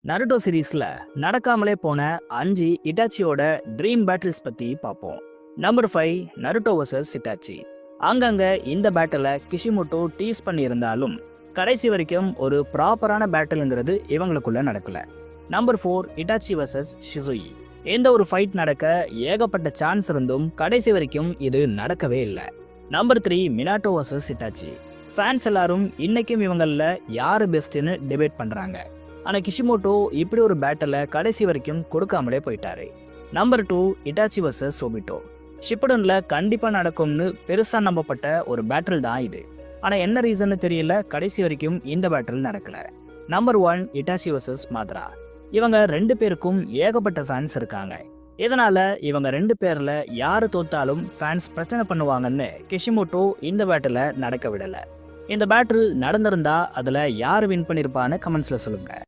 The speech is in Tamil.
நருட்டோ சீரீஸ்ல நடக்காமலே போன 5 இட்டாச்சியோட ட்ரீம் பேட்டில்ஸ் பத்தி பார்ப்போம். Number 5 Naruto versus Itachi. அங்கங்க இந்த பேட்டில கிஷிமோட்டோ டீஸ் பண்ணி இருந்தாலும் கடைசி வரைக்கும் ஒரு ப்ராப்பரான பேட்டில்ங்கிறது இவங்களுக்குள்ள நடக்கல. Number 4 Itachi versus Shisui. எந்த ஒரு ஃபைட் நடக்க ஏகப்பட்ட சான்ஸ் இருந்தும் கடைசி வரைக்கும் இது நடக்கவே இல்லை. Number 3 Minato versus Itachi. Fans எல்லாரும் இன்னைக்கும் இவங்கள யாரு பெஸ்ட்னு டிபேட் பண்றாங்க. ஆனால் கிஷிமோட்டோ இப்படி ஒரு பேட்டில் கடைசி வரைக்கும் கொடுக்காமலே போயிட்டாரு. நம்பர் 2 இட்டாச்சி வர்சஸ் சோபிட்டோ. ஷிப்படனில் கண்டிப்பாக நடக்கும்னு பெருசாக நம்பப்பட்ட ஒரு பேட்டில் தான் இது. ஆனால் என்ன ரீசன்னு தெரியல, கடைசி வரைக்கும் இந்த பேட்டில் நடக்கல. Number 1 Itachi versus Madara. இவங்க 2 பேருக்கும் ஏகப்பட்ட ஃபேன்ஸ் இருக்காங்க. இதனால இவங்க 2 பேரில் யார் தோத்தாலும் ஃபேன்ஸ் பிரச்சனை பண்ணுவாங்கன்னு கிஷிமோட்டோ இந்த பேட்டில் நடக்க விடலை. இந்த பேட்டில் நடந்திருந்தா அதில் யார் வின் பண்ணியிருப்பான்னு கமெண்ட்ஸில் சொல்லுங்கள்.